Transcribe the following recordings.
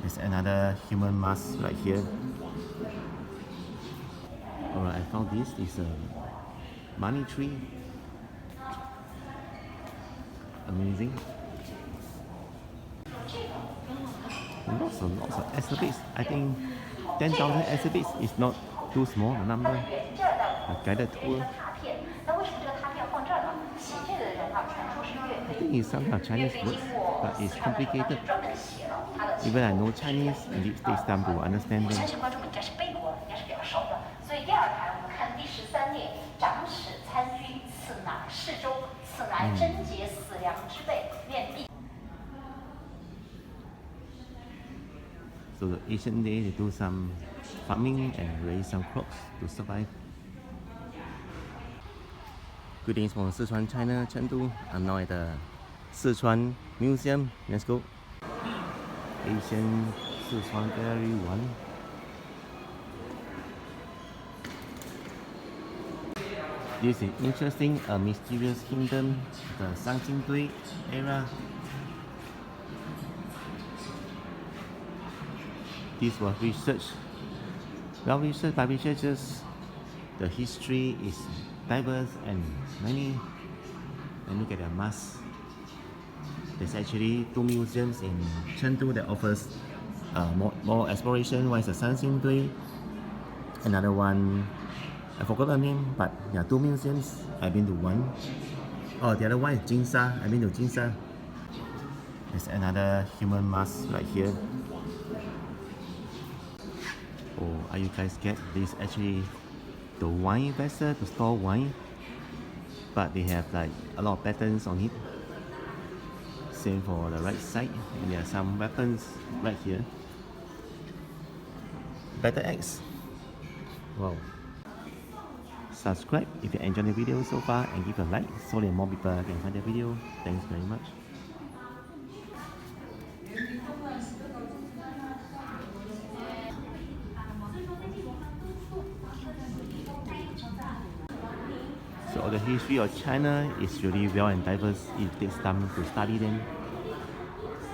There's another human mask right here. Alright, I found this is a money tree. Amazing. Lots of exhibits. I think 10,000 exhibits is not too small a number. A guided tour. I think it's some kind of Chinese words, but it's complicated. Even I know Chinese, it takes time to understand them. So the ancient day, they do some farming and raise some crops to survive. Greetings from Sichuan, China, Chengdu. I'm now at the Sichuan Museum. Let's go. Asian Sichuan Gallery 1. This is interesting, a mysterious kingdom, the Chengdu era. This was well researched by researchers. The history is diverse and many. And look at the mask. There's actually 2 museums in Chengdu that offers more exploration. One is the Chengdu, another one, I forgot the name, but there are 2 museums. I've been to one. Oh, the other one is Jinsha. I've been to Jinsha. There's another human mask right here. Oh, are you guys scared? This is actually the wine vessel to store wine, but they have like a lot of patterns on it. Same for the right side, and there are some weapons right here. Battle axe. Wow. Subscribe if you enjoyed the video so far and give a like so that more people can find the video. Thanks very much. So the history of China is really well and diverse. It takes time to study them.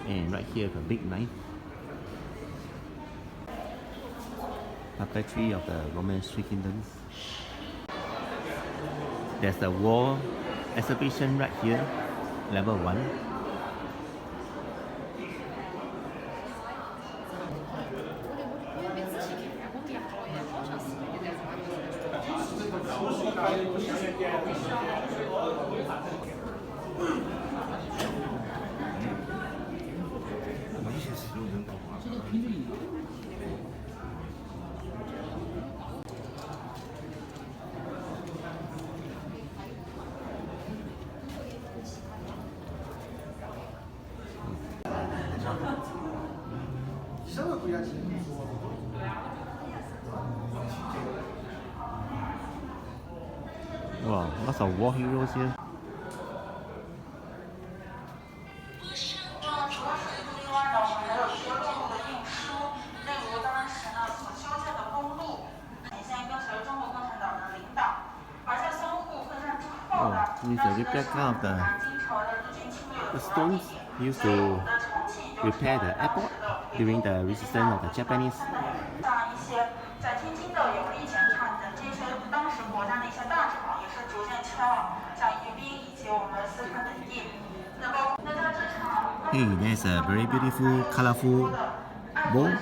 And right here, a big knife. Puppetry of the Roman 3 kingdoms. There's the war exhibition right here, level 1. Wow, lots of war heroes here. Oh, this is a replica of the stones used to repair the airport during the resistance of the Japanese. Hey, there's a very beautiful, colorful bowl.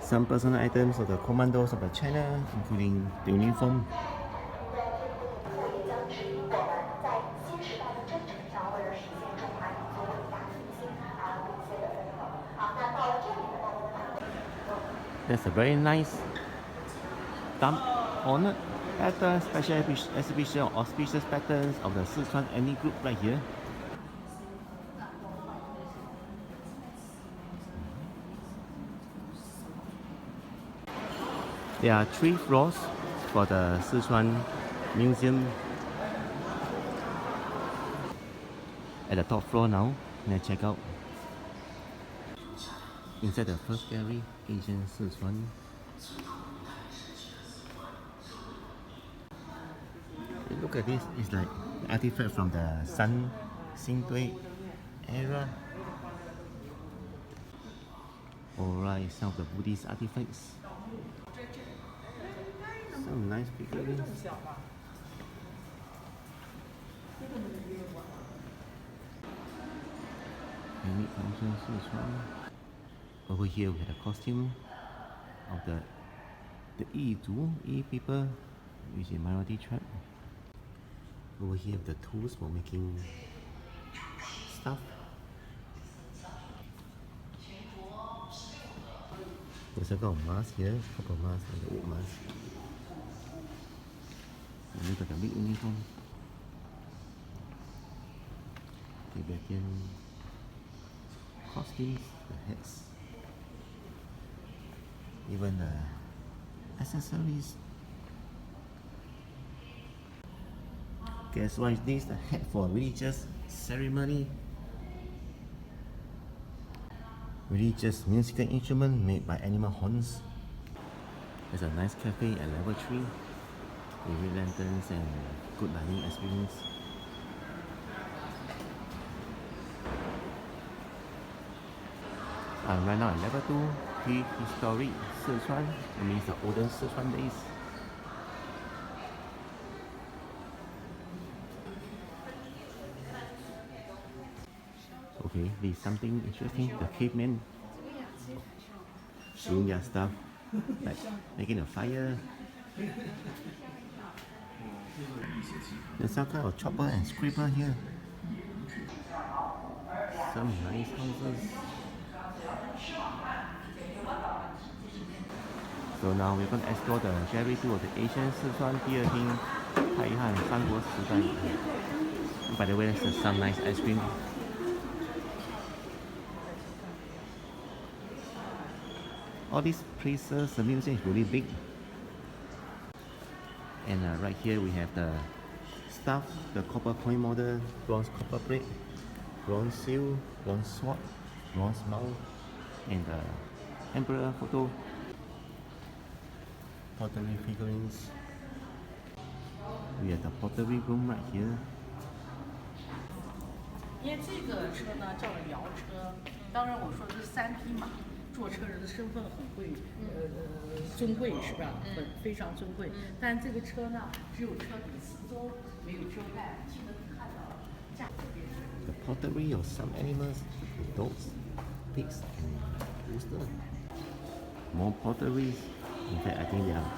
Some personal items of the commandos of China, including the uniform. There's a very nice thumb honored pattern, special exhibition of auspicious patterns of the Sichuan ethnic group right here. There are 3 floors for the Sichuan Museum. At the top floor now, let's check out. Inside the first gallery, Asian Sichuan. Look at this, it's like artifact from the Sun Xingdui era. Alright, some of the Buddhist artifacts. Some nice figurines. Unique function Sichuan. Over here we had a costume of the Yi people, which is minority tribe. Over here the tools for making stuff. There's a couple of masks here, copper mask and the wood mask. And look at the big uniform. Tibetan costumes, the hats, even the accessories. Guess what is this? The hat for a religious ceremony. Religious musical instrument made by animal horns. There's a nice cafe at level 3 with red lanterns and good dining experience. Right now at level 2, prehistoric Sichuan. It means the olden Sichuan days. Okay, there's something interesting. The cavemen doing their stuff, like making a fire. There's some kind of chopper and scraper here. Some nice houses. So now we're going to explore the Gallery 2 of the ancient Sichuan 第二厅太汉三国时代. By the way, there's some nice ice cream. All these places, the museum is really big. And right here we have the stuff, the copper coin model, bronze copper plate, bronze seal, bronze sword, bronze mount, and the emperor photo. Pottery figurines. We have the pottery room right here. 因为这个车呢叫摇车，当然我说的是3匹马，坐车人的身份很贵，尊贵是吧？非常尊贵。但这个车呢，只有车底四周没有遮盖，亲自看到价格变贵。The pottery of some animals, dogs, pigs, and roosters. More potteries. In fact, I think there are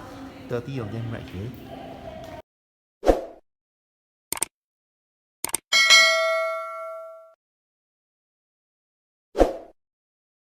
30 of them right here.